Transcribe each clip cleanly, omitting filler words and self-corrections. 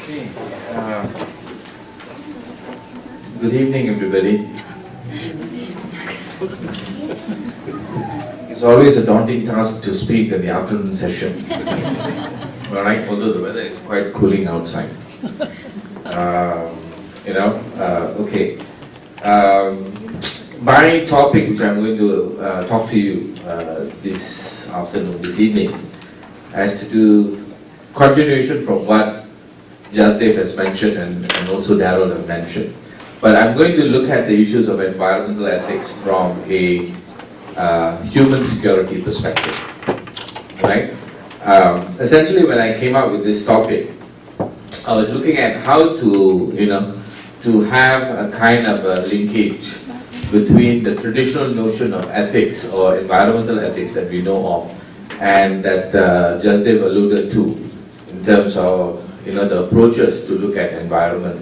Okay. Good evening, everybody. It's always a daunting task to speak in the afternoon session. Alright, although the weather is quite cooling outside. Okay. My topic, which I'm going to talk to you this afternoon, this evening, has to do continuation from what Jasdev has mentioned and also Darrell has mentioned. But I'm going to look at the issues of environmental ethics from a human security perspective. Right? Essentially, when I came up with this topic, I was looking at how to have a kind of a linkage between the traditional notion of ethics or environmental ethics that we know of and that Jasdev alluded to in terms of the approaches to look at environment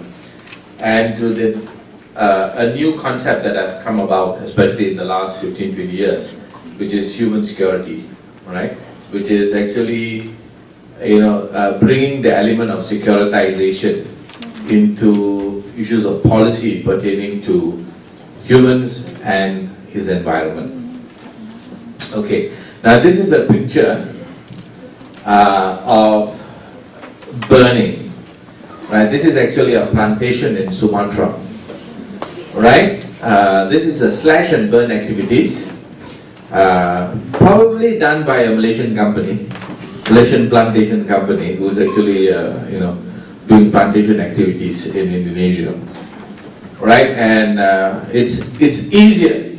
and to a new concept that has come about, especially in the last 15-20 years, which is human security, right? Which is actually bringing the element of securitization into issues of policy pertaining to humans and his environment. Okay, now this is a picture of burning. Right, this is actually a plantation in Sumatra. Right, this is a slash and burn activities, probably done by a Malaysian company, Malaysian plantation company, who is actually doing plantation activities in Indonesia. Right, and it's easier,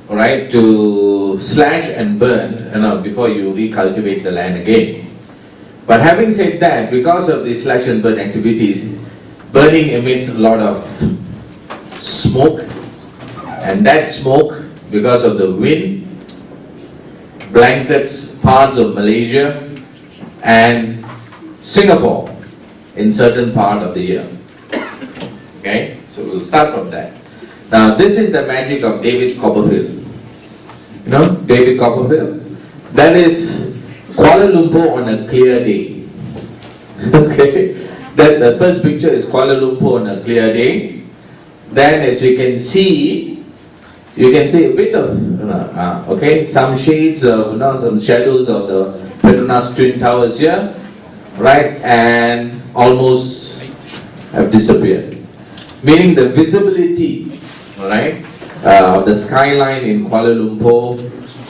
right, to slash and burn before you recultivate the land again. But having said that, because of the slash and burn activities, burning emits a lot of smoke, and that smoke, because of the wind, blankets parts of Malaysia and Singapore in certain part of the year. Okay, so we'll start from that. Now, this is the magic of David Copperfield. David Copperfield? That is Kuala Lumpur on a clear day. Okay, the first picture is Kuala Lumpur on a clear day. Then, as you can see a bit of some shades of some shadows of the Petronas Twin Towers here, right, and almost have disappeared. Meaning the visibility, right, of the skyline in Kuala Lumpur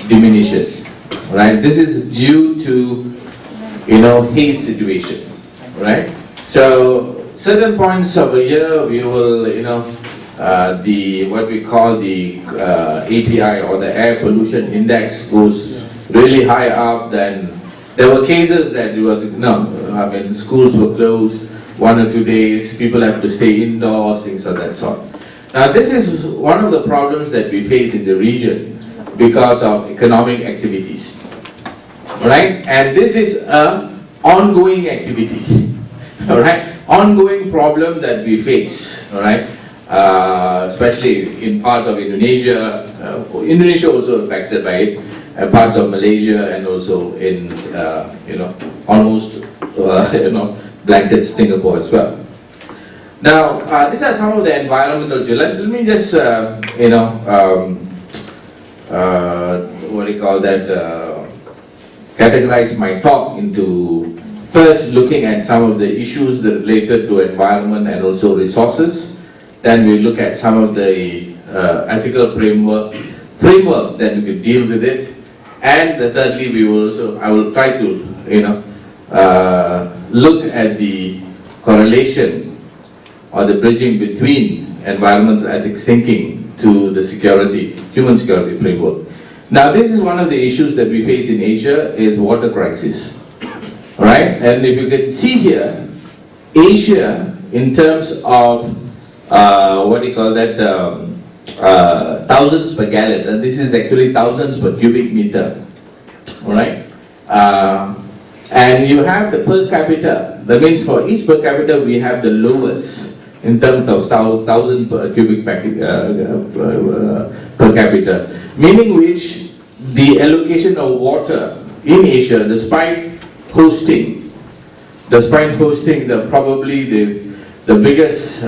diminishes. Right, this is due to haze situation, right? So certain points of a year we will what we call the API or the air pollution index goes really high up. Then there were cases that it was schools were closed 1 or 2 days, people have to stay indoors, things of that sort. Now this is one of the problems that we face in the region because of economic activities. Alright, and this is an ongoing activity, alright, ongoing problem that we face, alright, especially in parts of Indonesia, Indonesia also affected by it, parts of Malaysia, and also in, almost, blanket Singapore as well. Now, these are some of the environmental, let me just, categorize my talk into first looking at some of the issues that related to environment and also resources. Then we look at some of the ethical framework that we could deal with it. And thirdly, I will try to look at the correlation or the bridging between environmental ethics thinking to the human security framework. Now, this is one of the issues that we face in Asia is water crisis. Alright, and if you can see here, Asia in terms of thousands per gallon, and this is actually thousands per cubic meter. Alright, and you have the per capita. That means for each per capita we have the lowest in terms of 1,000 per cubic per capita, meaning which the allocation of water in Asia, despite hosting despite hosting probably the biggest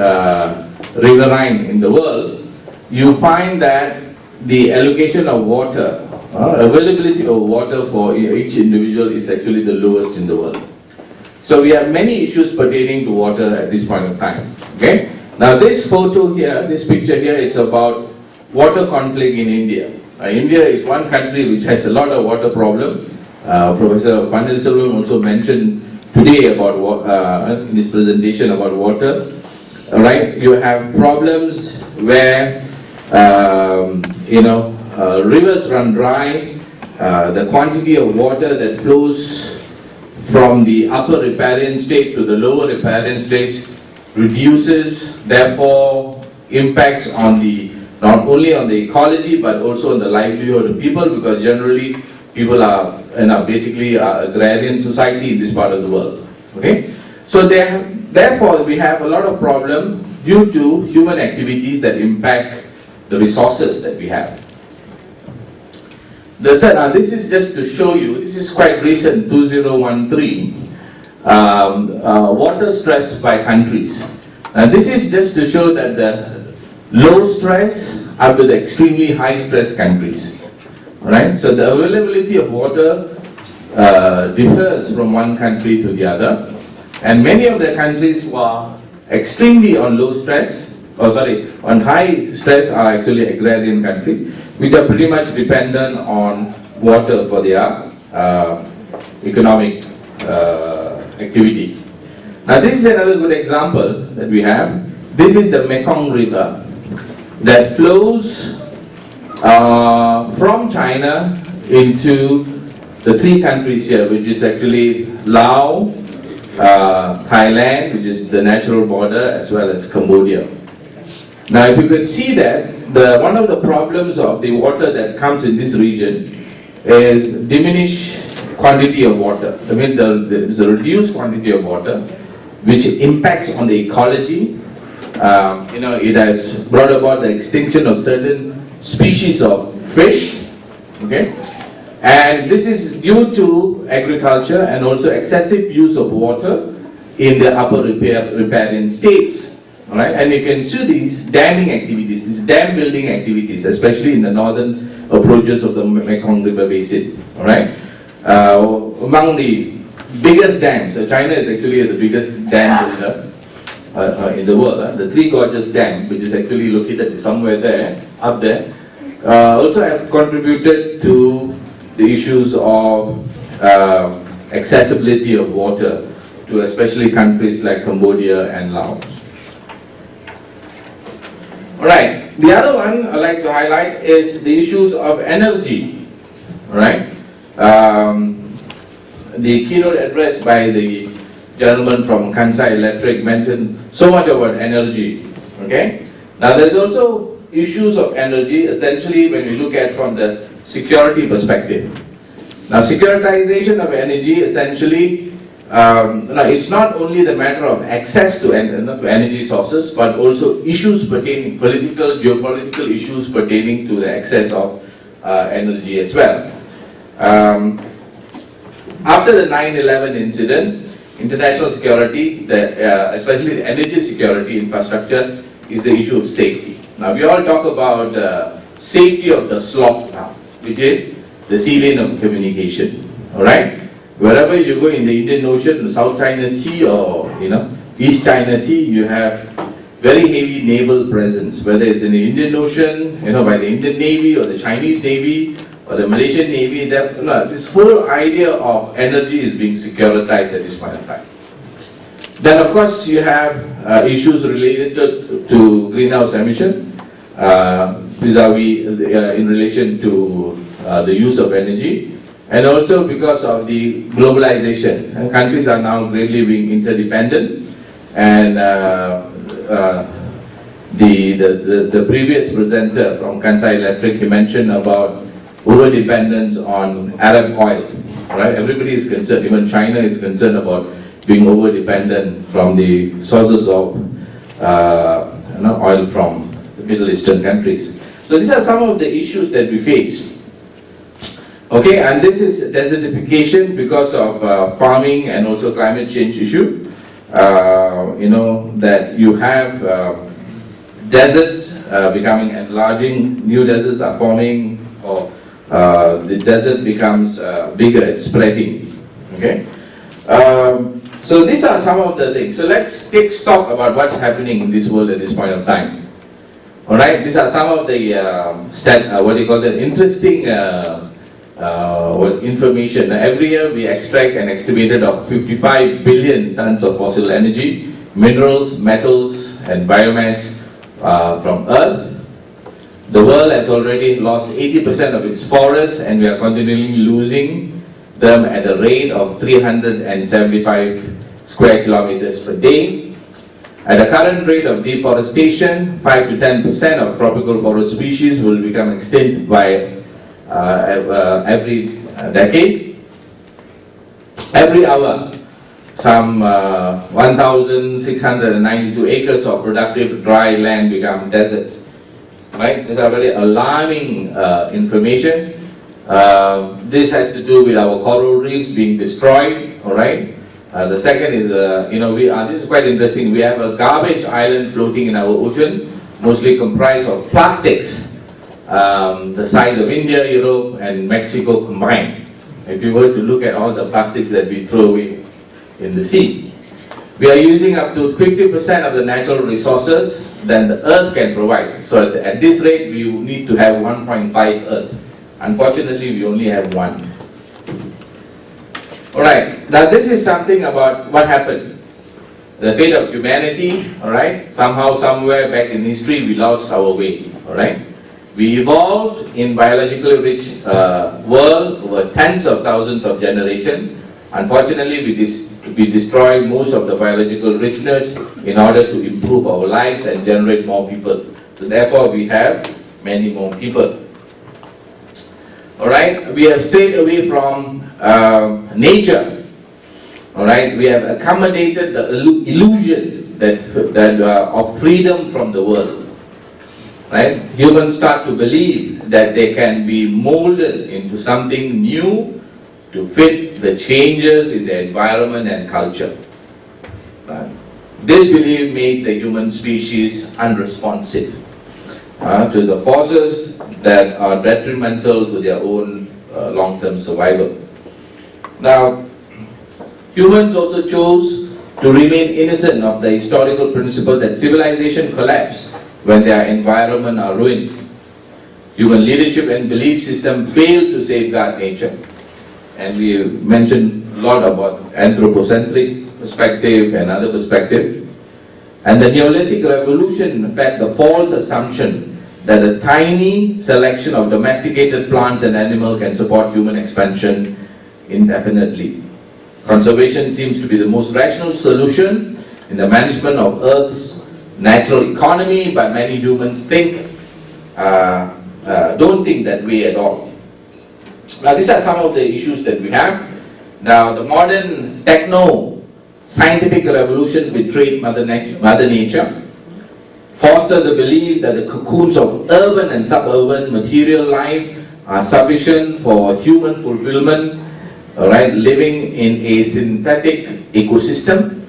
riverine in the world, you find that the allocation of water, availability of water for each individual is actually the lowest in the world. So we have many issues pertaining to water at this point of time. Okay. Now this photo here, this picture here, it's about water conflict in India. India is one country which has a lot of water problem. Professor Panil also mentioned today about in his presentation about water. Right, you have problems where rivers run dry. The quantity of water that flows from the upper riparian state to the lower riparian state reduces, therefore impacts on not only on the ecology but also on the livelihood of people, because generally people are basically agrarian society in this part of the world. Okay, so therefore we have a lot of problem due to human activities that impact the resources that we have. This is just to show you, this is quite recent, 2013, water stress by countries. And this is just to show that the low stress up to the extremely high stress countries. Right? So the availability of water differs from one country to the other. And many of the countries who are extremely on low stress, on high stress are actually agrarian countries, which are pretty much dependent on water for their economic activity. Now this is another good example that we have. This is the Mekong River that flows from China into the three countries here, which is actually Laos, Thailand, which is the natural border, as well as Cambodia. Now if you could see that, one of the problems of the water that comes in this region is diminished quantity of water. I mean, there's a reduced quantity of water, which impacts on the ecology. It has brought about the extinction of certain species of fish. Okay, and this is due to agriculture and also excessive use of water in the upper riparian states. All right, and you can see these damming activities, these dam building activities, especially in the northern approaches of the Mekong River Basin. All right, among the biggest dams, China is actually the biggest dam builder in the world. The Three Gorges Dam, which is actually located somewhere there, up there, also have contributed to the issues of accessibility of water to especially countries like Cambodia and Laos. Alright, the other one I'd like to highlight is the issues of energy. Alright, the keynote address by the gentleman from Kansai Electric mentioned so much about energy. Okay, now there's also issues of energy, essentially when we look at from the security perspective. Now securitization of energy essentially, it's not only the matter of access to energy sources, but also issues pertaining, geopolitical issues pertaining to the access of energy as well. After the 9/11 incident, international security, especially the energy security infrastructure, is the issue of safety. Now we all talk about safety of the slot now, which is the sea lane of communication. All right. Wherever you go in the Indian Ocean, the South China Sea, or East China Sea, you have very heavy naval presence. Whether it's in the Indian Ocean, by the Indian Navy or the Chinese Navy or the Malaysian Navy, this whole idea of energy is being securitized at this point in time. Then, of course, you have issues related to greenhouse emission, vis-a-vis in relation to the use of energy. And also because of the globalization, countries are now greatly being interdependent, and the previous presenter from Kansai Electric, he mentioned about over-dependence on Arab oil. Right? Everybody is concerned, even China is concerned about being over-dependent from the sources of oil from the Middle Eastern countries. So these are some of the issues that we face. Okay, and this is desertification because of farming and also climate change issue. That you have deserts becoming enlarging, new deserts are forming, or the desert becomes bigger, it's spreading. Okay, so these are some of the things. So let's take stock about what's happening in this world at this point of time. All right, these are some of the interesting information. Every year we extract an estimated of 55 billion tons of fossil energy, minerals, metals, and biomass from Earth. The world has already lost 80% of its forests, and we are continually losing them at a rate of 375 square kilometers per day. At the current rate of deforestation, 5 to 10% of tropical forest species will become extinct by every decade. Every hour, some 1,692 acres of productive dry land become deserts. Right? These are very alarming information. This has to do with our coral reefs being destroyed. All right. The second is, this is quite interesting. We have a garbage island floating in our ocean, mostly comprised of plastics, the size of India, Europe, and Mexico combined. If you were to look at all the plastics that we throw away in the sea, we are using up to 50% of the natural resources that the Earth can provide. So at this rate, we need to have 1.5 Earth. Unfortunately, we only have one. Alright, now this is something about what happened. The fate of humanity, alright, somehow, somewhere back in history, we lost our way, alright. We evolved in biologically rich world over tens of thousands of generations. Unfortunately, we destroy most of the biological richness in order to improve our lives and generate more people. So therefore, we have many more people. Alright, we have strayed away from nature. Alright, we have accommodated the illusion of freedom from the world. Right? Humans start to believe that they can be molded into something new to fit the changes in their environment and culture. Right? This belief made the human species unresponsive to the forces that are detrimental to their own long-term survival. Now, humans also chose to remain innocent of the historical principle that civilization collapses when their environment are ruined. Human leadership and belief system failed to safeguard nature. And we mentioned a lot about anthropocentric perspective and other perspective. And the Neolithic Revolution fed the false assumption that a tiny selection of domesticated plants and animals can support human expansion indefinitely. Conservation seems to be the most rational solution in the management of Earth's natural economy, but many humans don't think that way at all. Now, these are some of the issues that we have. Now, the modern techno-scientific revolution betrayed Mother Nature, fostered the belief that the cocoons of urban and suburban material life are sufficient for human fulfillment, right, living in a synthetic ecosystem.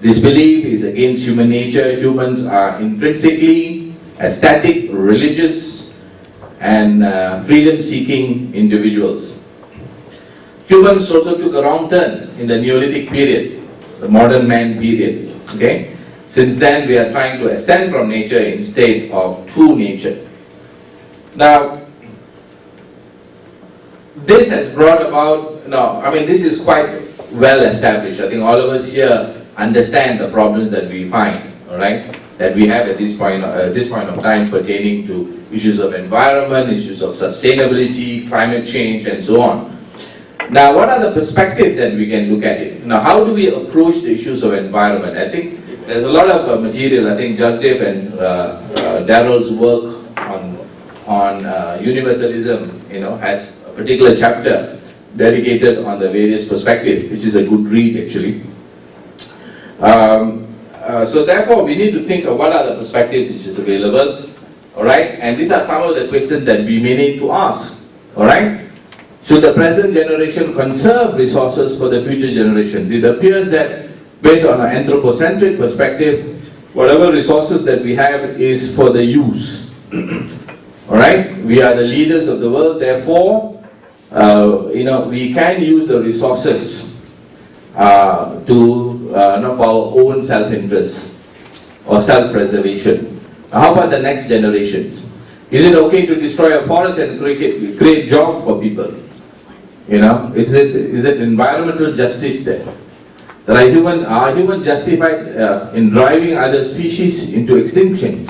This belief is against human nature. Humans are intrinsically aesthetic, religious, and freedom-seeking individuals. Humans also took a wrong turn in the Neolithic period, the modern man period. Okay? Since then, we are trying to ascend from nature instead of to nature. Now, this has brought about, this is quite well established. I think all of us here understand the problems that we find, all right, that we have at this point of time pertaining to issues of environment, issues of sustainability, climate change, and so on. Now, what are the perspectives that we can look at it? Now, how do we approach the issues of environment? I think there's a lot of material. I think Jasdev and Darrell's work on universalism, has a particular chapter dedicated on the various perspectives, which is a good read actually. So therefore, we need to think of what are the perspectives which is available, all right? And these are some of the questions that we may need to ask, all right? should the present generation conserve resources for the future generations? It appears that based on an anthropocentric perspective, whatever resources that we have is for the use. Alright? We are the leaders of the world, therefore, we can use the resources for our own self-interest or self-preservation. How about the next generations? Is it okay to destroy a forest and create jobs for people? Is it environmental justice there? Are humans justified in driving other species into extinction?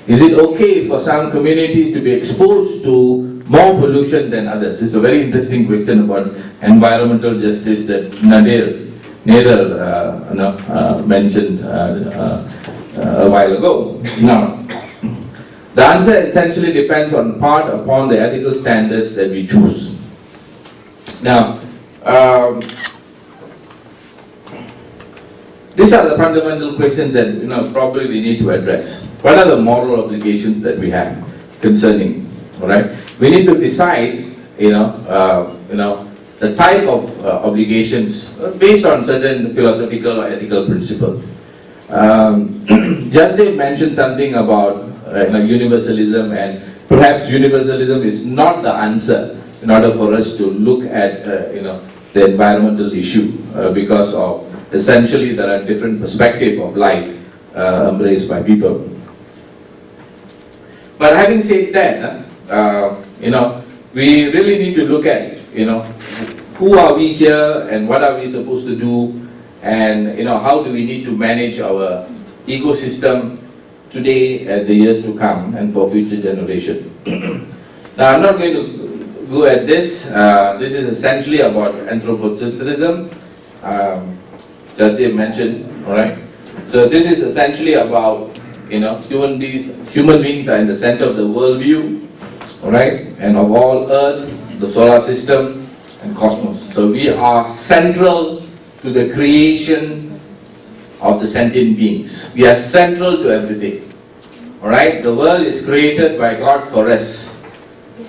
Is it okay for some communities to be exposed to more pollution than others? It's a very interesting question about environmental justice that Nader mentioned a while ago. Now, the answer essentially depends upon the ethical standards that we choose. Now, these are the fundamental questions that probably we need to address. What are the moral obligations that we have concerning? All right, we need to decide, the type of obligations based on certain philosophical or ethical principles. Jasdev mentioned something about universalism, and perhaps universalism is not the answer in order for us to look at the environmental issue because of essentially there are different perspectives of life embraced by people. But having said that, we really need to look at who are we here and what are we supposed to do, and how do we need to manage our ecosystem today and the years to come and for future generations. Now I'm not going to go at this. This is essentially about Anthropocentrism. Jasdev mentioned, all right. So this is essentially about human beings are in the center of the worldview, all right, and of all Earth, the solar system, and cosmos. So we are central to the creation of the sentient beings. We are central to everything. All right, the world is created by God for us.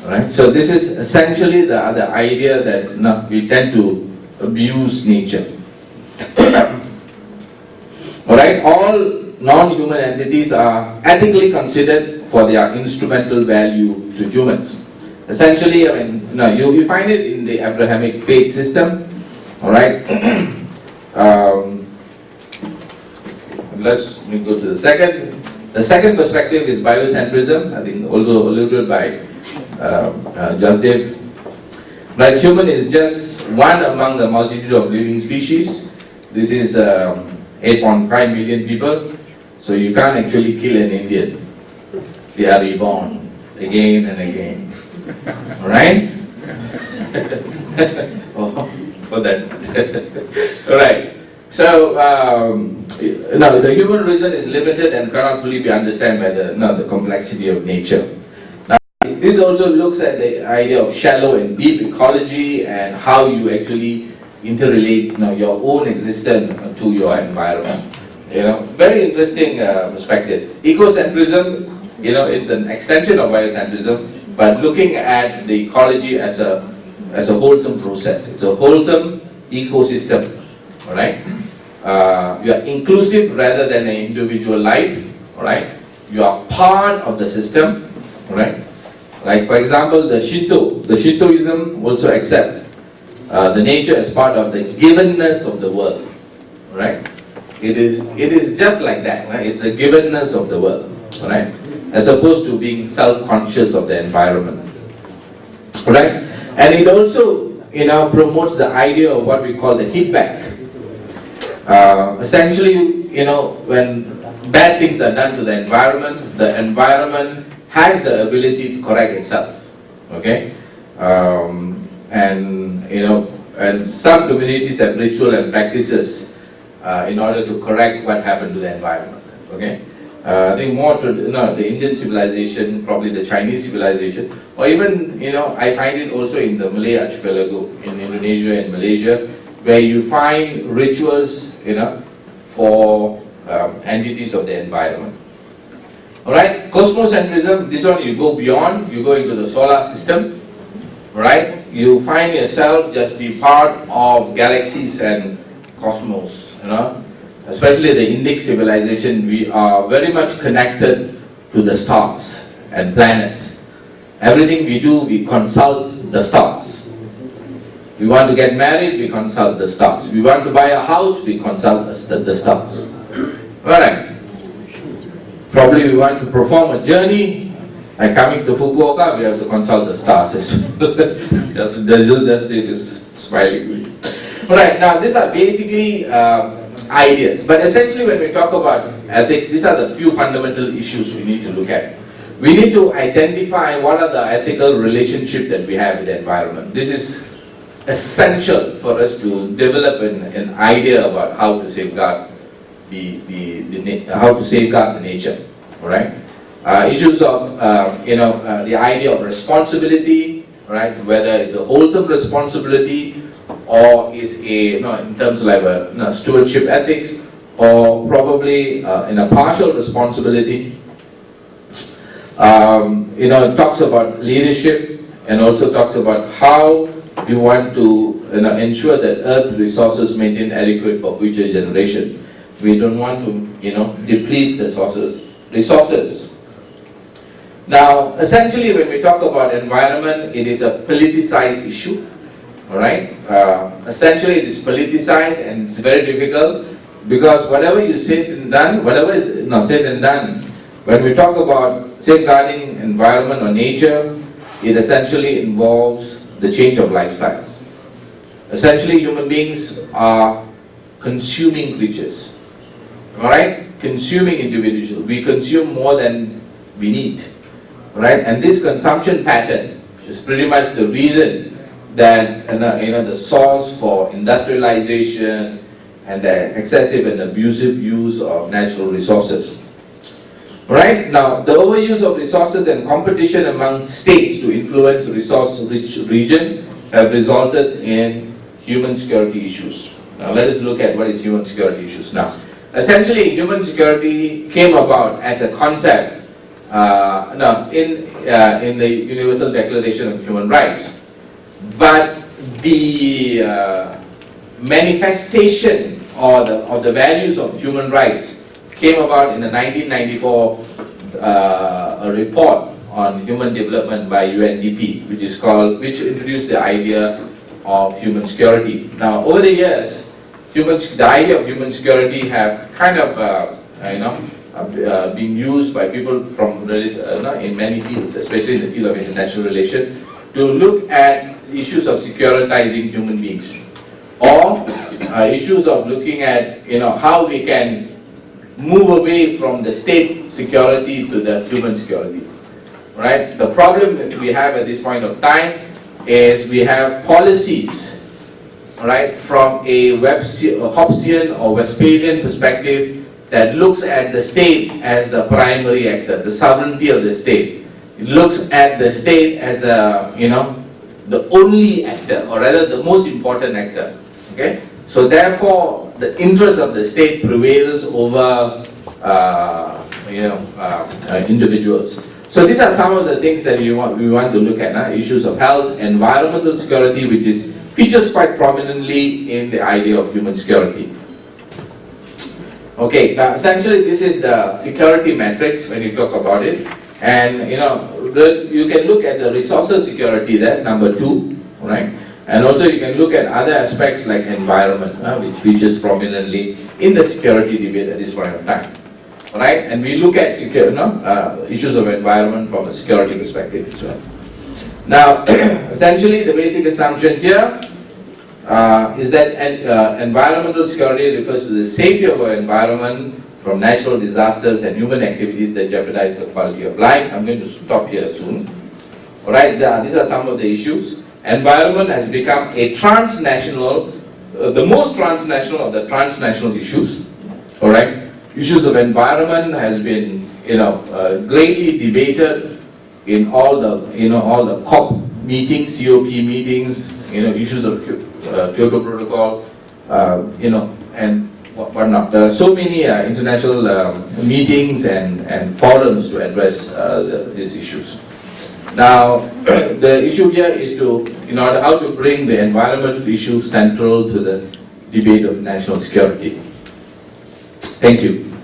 All right, so this is essentially the idea that we tend to abuse nature. All right, all non-human entities are ethically considered for their instrumental value to humans. Essentially, you find it in the Abrahamic faith system. All right. Let's go to the second. The second perspective is biocentrism. I think, although alluded by Jasdev. Right, human is just one among the multitude of living species. This is 8.5 million people. So you can't actually kill an Indian. They are reborn again and again. Alright? For that. Alright. So, the human reason is limited and cannot fully be understood by the complexity of nature. Now, this also looks at the idea of shallow and deep ecology and how you actually interrelate your own existence to your environment. Very interesting perspective. Egocentrism, it's an extension of biocentrism, but looking at the ecology as a wholesome process. It's a wholesome ecosystem. All right. You are inclusive rather than an individual life. All right. You are part of the system. All right. Like for example, the Shintoism also accepts the nature as part of the givenness of the world. All right. It is just like that. Right? It's a givenness of the world. All right. As opposed to being self-conscious of the environment. All right. And it also promotes the idea of what we call the hitback. Essentially, when bad things are done to the environment has the ability to correct itself. Okay, and some communities have ritual and practices in order to correct what happened to the environment. Okay, I think more to the Indian civilization, probably the Chinese civilization, or even I find it also in the Malay archipelago in Indonesia and Malaysia, where you find rituals for entities of the environment. Alright, cosmocentrism, this one you go beyond, you go into the solar system. right? You find yourself just be part of galaxies and cosmos, Especially the Indic civilization, we are very much connected to the stars and planets. Everything we do, we consult the stars. We want to get married, we consult the stars. We want to buy a house, we consult the stars. Alright. Probably we want to perform a journey, and coming to Fukuoka, we have to consult the stars as well. just take this smiling. Alright, now these are basically ideas. But essentially when we talk about ethics, these are the few fundamental issues we need to look at. We need to identify what are the ethical relationships that we have with the environment. This is essential for us to develop an idea about how to safeguard the nature. All right. Issues of the idea of responsibility, right? Whether it's a wholesome responsibility or is in terms of like stewardship ethics, or probably in a partial responsibility. It talks about leadership and also talks about how we want to ensure that Earth resources maintain adequate for future generation. We don't want to deplete the resources. Now, essentially, when we talk about environment, it is a politicized issue. All right. Essentially, it is politicized, and it's very difficult because whatever you said and done, when we talk about safeguarding environment or nature, it essentially involves the change of lifestyles. Essentially, human beings are consuming creatures. All right, consuming individuals. We consume more than we need. Right, and this consumption pattern is pretty much the reason that the source for industrialization and the excessive and abusive use of natural resources. Right, now the overuse of resources and competition among states to influence resource-rich region have resulted in human security issues. Now let us look at what is human security issues now. Essentially, human security came about as a concept in the Universal Declaration of Human Rights. But the manifestation of the values of human rights came about in the 1994 a report on human development by UNDP, which introduced the idea of human security. Now, over the years, the idea of human security have kind of being used by people from in many fields, especially in the field of international relations, to look at issues of securitizing human beings, or issues of looking at how we can move away from the state security to the human security. Right? The problem that we have at this point of time is we have policies, right, from a Hobbesian or Westphalian perspective that looks at the state as the primary actor, the sovereignty of the state. It looks at the state as the only actor, or rather the most important actor. Okay, so therefore the interest of the state prevails over individuals. So these are some of the things that we want to look at. Issues of health, environmental security, which features quite prominently in the idea of human security. Okay, now essentially this is the security matrix when you talk about it, and you can look at the resources security there, number 2, right? And also you can look at other aspects like environment, which features prominently in the security debate at this point of time. Right? And we look at issues of environment from a security perspective as well. Now, essentially the basic assumption here is that environmental security refers to the safety of our environment from natural disasters and human activities that jeopardize the quality of life. I'm going to stop here soon. Alright, these are some of the issues. Environment has become a transnational, the most transnational of the transnational issues. Alright. Issues of environment has been, greatly debated in all the COP meetings, COP meetings, issues of Kyoto Protocol, and whatnot. There are so many international meetings and forums to address these issues. Now, the issue here is how to bring the environmental issue central to the debate of national security. Thank you.